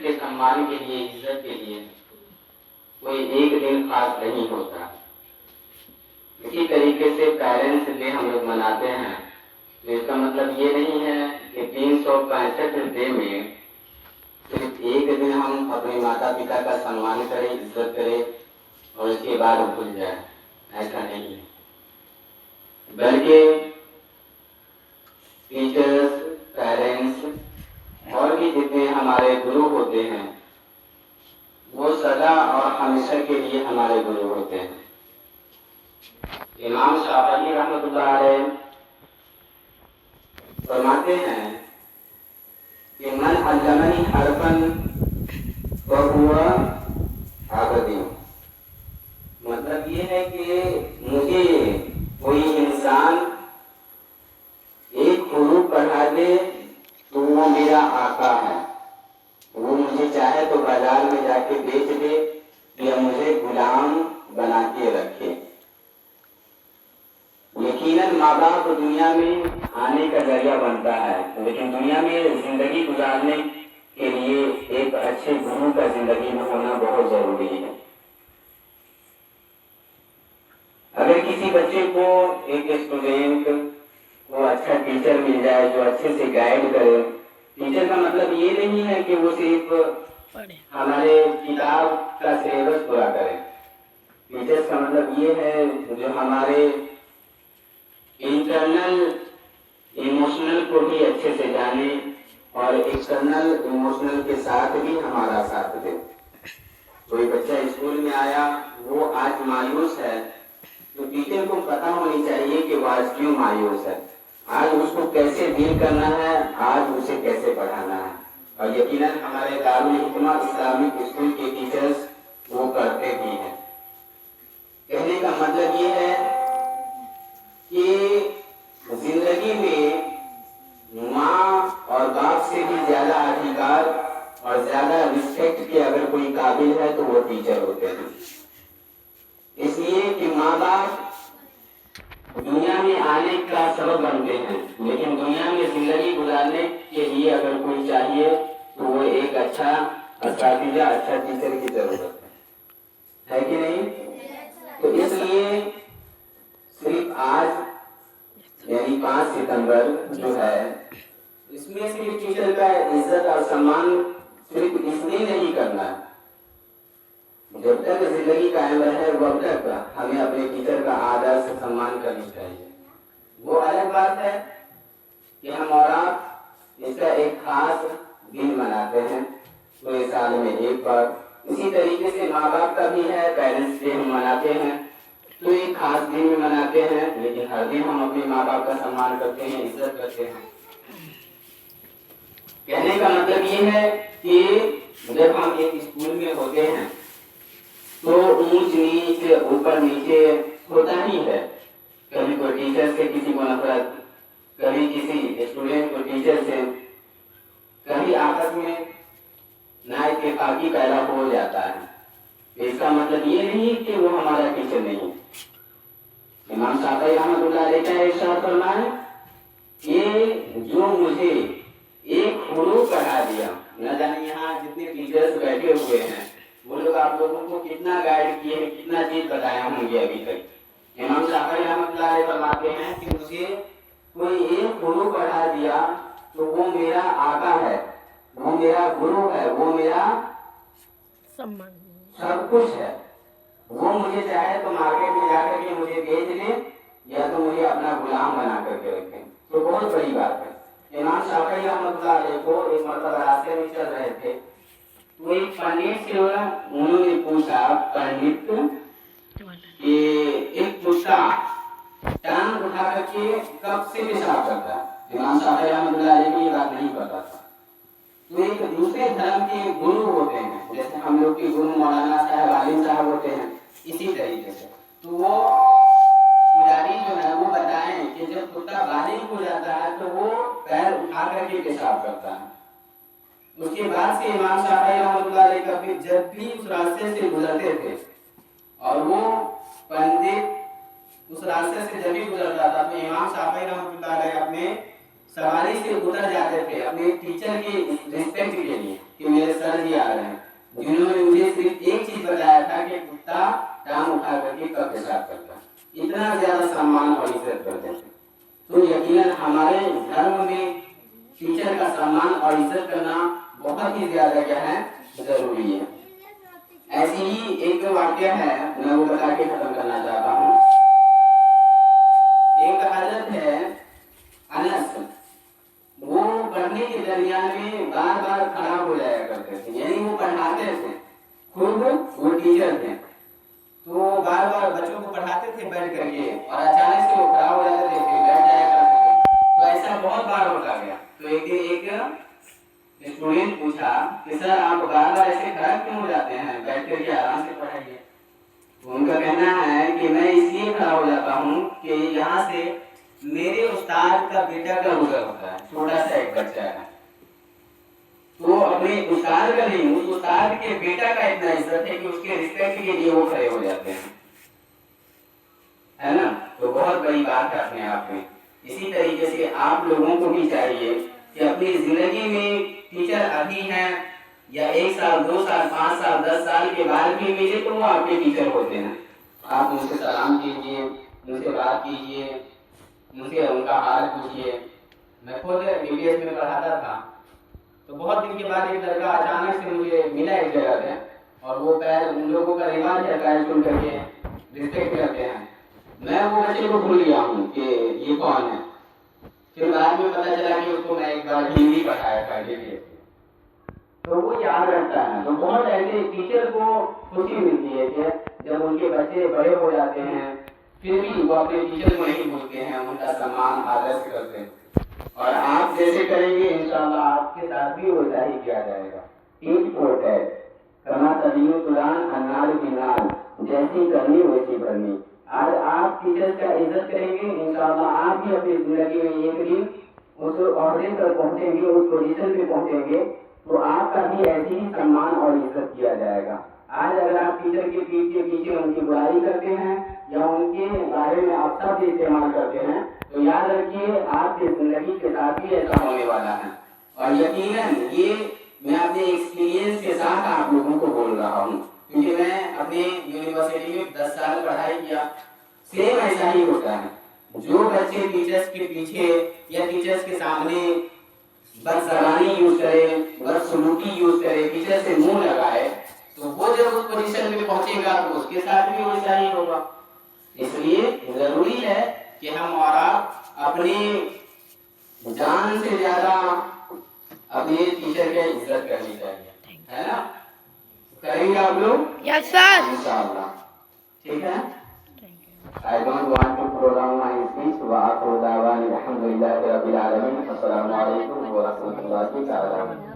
کے سمان کے لیے، عزت کے لیے کوئی ایک دن خاص نہیں ہوتا۔ اسی طریقے سے پیرنٹس ڈے ہم لوگ مناتے ہیں، تو اس کا مطلب یہ نہیں ہے کہ 365 ڈے میں صرف ایک دن ہم اپنے ماتا پتا کا سمان کریں، عزت کریں اور اس کے بعد بھول جائیں، ایسا نہیں ہے۔ بلکہ ٹیچرس، پیرنٹس اور بھی جتنے ہمارے گرو ہوتے ہیں وہ سدا اور ہمیشہ کے لیے ہمارے گرو ہوتے ہیں۔ امام شافعی رحمۃ اللہ علیہ فرماتے ہیں کہ من علمنی حرفا فہو عبدی، مطلب یہ ہے کہ مجھے کوئی انسان ایک حروف پڑھا دے تو وہ میرا آقا ہے، وہ مجھے چاہے تو بازار میں جا کے بیچ دے یا مجھے غلام بنا کے رکھے۔ یقیناً ماں باپ دنیا میں آنے کا ذریعہ بنتا ہے، لیکن دنیا میں زندگی گزارنے کے لیے ایک اچھے گرو کا زندگی میں ہونا بہت ضروری ہے۔ اگر کسی بچے کو ایک اسٹوڈینٹ کو اچھا ٹیچر مل جائے جو اچھے سے گائیڈ کرے، ٹیچر کا مطلب یہ نہیں ہے کہ وہ صرف ہمارے کتاب کا سلیبس پورا کرے، ٹیچر کا مطلب یہ ہے جو ہمارے انٹرنل ایموشنل کو بھی اچھے سے جانے اور ایکسٹرنل ایموشنل کے ساتھ بھی ہمارا ساتھ دے۔ کوئی بچہ اسکول میں آیا، وہ آج مایوس ہے، تو ٹیچر کو پتا ہونی چاہیے کہ وہ آج کیوں مایوس ہے، آج اس کو کیسے ڈیل کرنا ہے، آج اسے کیسے پڑھانا ہے۔ اور یقیناً ہمارے دارالحکمہ اسلامک اسکول کے ٹیچرز وہ کرتے بھی ہیں۔ کہنے کا مطلب یہ ہے کہ زندگی میں ماں اور باپ سے بھی زیادہ ادھیکار اور زیادہ رسپیکٹ کے اگر کوئی قابل ہے تو وہ ٹیچر ہوتے ہیں۔ اس لیے کہ ماں باپ دنیا میں آنے کا سبب بنتے ہیں، لیکن دنیا میں زندگی گزارنے کے لیے اگر کوئی چاہیے تو وہ ایک اچھا اساتذہ، اچھا ٹیچر کی ضرورت ہے کہ نہیں؟ تو اس لیے صرف آج یعنی 5 ستمبر جو ہے، اس میں صرف ٹیچر کا عزت اور سمان صرف اس لیے نہیں کرنا، جب تک زندگی قائم رہے وقت تک ہمیں اپنے ٹیچر کا آدر سے سمان کرنی چاہیے۔ وہ الگ بات ہے کہ ہم اور آپ اس کا ایک خاص دن مناتے ہیں پورے سال میں ایک بار، اسی طریقے سے ماں باپ کا بھی ہے، پیرنٹس ڈے ہم مناتے ہیں تو ایک خاص دن میں مناتے ہیں، لیکن ہر دن ہم اپنے ماں باپ کا سمان کرتے ہیں، عزت کرتے ہیں۔ کہنے کا مطلب یہ ہے کہ جب ہم ایک اسکول میں ہوتے ہیں تو اونچ نیچ، اوپر نیچے ہوتا ہی ہے، کبھی کوئی ٹیچر سے کسی کو نفرت، کبھی کسی اسٹوڈنٹ کو ٹیچر سے، کبھی آپس میں نا اتفاقی پیدا ہو جاتا ہے۔ اس کا مطلب یہ نہیں کہ وہ ہمارا ٹیچر نہیں۔ امام شافعی رحمۃ اللہ علیہ کا ارشاد فرمائے کہ جو مجھے ایک حروف پڑھا دیا، نہ جانے یہاں جتنے ٹیچرز بیٹھے ہوئے ہیں وہ لوگ آپ لوگوں کو کتنا گائیڈ کیے ہیں، کتنا چیز بتایا ہوں گے ابھی تک۔ امام شافعی رحمۃ اللہ علیہ فرماتے ہیں کہ مجھے کوئی ایک حروف پڑھا دیا تو وہ میرا آقا ہے، وہ میرا گرو ہے، وہ میرا سب کچھ ہے۔ وہ مجھے چاہے تو مارکیٹ میں جا کر کے مجھے بیچ لے یا تو مجھے اپنا غلام بنا کر کے رکھے، تو بہت بڑی بات ہے۔ امام شافعی رحمۃ اللہ علیہ کو ایک مرتبہ راستے میں چل رہے تھے تو ایک پنڈت سے انہوں نے پوچھا، پنڈت کہ ایک کتا ٹانگ اٹھا کر کے کب سے پیشاب کرتا ہے؟ امام شافعی رحمۃ اللہ علیہ کو یہ بات نہیں پتا تھا۔ تو ایک دوسرے دھرم کے گرو ہوتے ہیں، جیسے ہم لوگ کے گرو مولانا صاحب، عالم صاحب ہوتے ہیں، اسی طریقے سے تو وہ پجاری جو ہے وہ بتائیں کہ جب کتا بالغ ہو جاتا ہے تو وہ پیر اٹھا کر کے پیشاب کرتا ہے۔ اس کے بعد سے امام شافعی رحمۃ اللہ علیہ کبھی جب بھی اس راستے سے گزرتے تھے اور وہ پنڈت اس راستے سے جب بھی گزرتا تھا تو امام شافعی رحمۃ اللہ علیہ اپنے سواری سے اتر جاتے تھے اپنے ٹیچر کی رسپیکٹ کے لیے، کہ میرے سر جی آ رہے ہیں، جنہوں نے مجھے صرف ایک چیز بتایا تھا کہ کتا ٹانگ اٹھا کر کے کب پیشاب کرتا ہے، اتنا زیادہ سمان اور عزت کرتے تھے۔ تو یقیناً ہمارے دھرم میں ٹیچر کا سمان اور عزت کرنا بہت ہی زیادہ کیا ہے، ضروری ہے۔ ایسی ہی ایک واقعہ ہے، میں وہ بتا کے ختم کرنا چاہتا ہوں۔ ایک حضرت ہے انس، وہ پڑھنے کے درمیان میں بار بار کھڑا ہو جایا کرتے تھے، یعنی وہ پڑھاتے تھے، خود وہ ٹیچر تھے، تو بار بار بچوں کو پڑھاتے تھے بیٹھ کر کے، اور اچانک سے وہ کھڑا ہو جاتے تھے، پھر بیٹھ جایا کرتے تھے۔ تو ایسا بہت بار ہوتا گیا۔ تو ایک دن ایک اسٹوڈینٹ پوچھا کہ سر آپ بار بار ایسے کھڑا کیوں ہو جاتے ہیں، بیٹھ کر کے آرام سے پڑھائیے۔ تو ان کا کہنا ہے کہ میں اس لیے کھڑا ہو جاتا ہوں کہ یہاں سے میرے استاد کا بیٹا کا گزر ہوتا ہے، چھوٹا سا ایک بچہ ہے، تو اپنے استاد کا نہیں، اس استاد کے بیٹا کا اتنا عزت ہے کہ اس کے رسپیکٹ کے لیے وہ کھڑے ہو جاتے ہیں، ہے نا؟ تو بہت بڑی بات ہے اپنے آپ میں۔ اسی طریقے سے آپ لوگوں کو بھی چاہیے کہ اپنی زندگی میں ٹیچر ابھی ہیں یا 1 سال 2 سال 5 سال 10 سال کے بعد بھی ملے تو وہ آپ کے ٹیچر ہوتے ہیں۔ آپ ان سے سلام کیجیے، ان سے بات کیجیے، ان سے ان کا حال پوچھیے۔ میں خود BBS میں پڑھاتا تھا، تو بہت دن کے بعد ایک لڑکا اچانک سے مجھے ملا ایک جگہ پہ، اور وہ پیر، ان لوگوں کا رواج ہے پیر چھو کر کے رسپیکٹ کرتے ہیں۔ میں وہ بچے کو بھول گیا ہوں کہ یہ کون ہے، پھر بعد میں پتا چلا کہ اس کو میں ایک بار ہندی پڑھایا تھا BBS، تو وہ یاد رکھتا ہے۔ تو بہت ایسے ٹیچر کو خوشی ملتی ہے کہ جب ان کے بچے بڑے ہو جاتے ہیں پھر بھی وہ اپنے ٹیچر کو نہیں بھولتے ہیں، ان کا سمان آدر کرتے ہیں، اور آپ جیسے کریں گے انشاءاللہ آپ کے ساتھ بھی ویسا ہی کیا جائے گا۔ ٹیچ فور ٹیچ، کما تدین قرآن انار بنال، جیسی کرنی ویسی بھرنی۔ آج آپ ٹیچر کا عزت کریں گے انشاءاللہ آپ بھی اپنی زندگی میں ایک دن اس عہدے پر پہنچیں گے، اس پوزیشن پہ پہنچیں گے، تو آپ کا بھی ایسی ہی سمان اور عزت کیا جائے گا۔ آج اگر آپ ٹیچر کے پیٹ کے پیچھے ان کی برائی کرتے ہیں یا ان کے بارے میں آپ شبد استعمال کرتے ہیں تو یاد رکھیے آپ کی زندگی کے ساتھ بھی ایسا ہونے والا ہے۔ اور یقیناً یہ میں اپنے ایکسپیرینس کے ساتھ آپ لوگوں کو بول رہا ہوں، کیونکہ میں اپنے یونیورسٹی میں 10 سال پڑھائی کیا، سیم ایسا ہی ہوتا ہے۔ جو بچے ٹیچرز کے پیچھے یا ٹیچرز کے سامنے بد زبانی یوز کرے، بد سلوکی یوز کرے، ٹیچر سے منہ لگائے، تو وہ جب اس پوزیشن پہ پہنچے گا تو اس کے ساتھ بھی ویسا ہی ہوگا۔ اس لیے ضروری ہے کہ ہم اور آپ اپنی جان سے زیادہ اپنے ٹیچر کی عزت کرنی چاہیے، ہے نا؟ کریں گے آپ لوگ؟ یس سر، انشاءاللہ، ٹھیک ہے؟ I don't want to prolong my speech. وآخر دعوانا الحمد لله رب العالمين. السلام علیکم ورحمۃ اللہ وبرکاتہ۔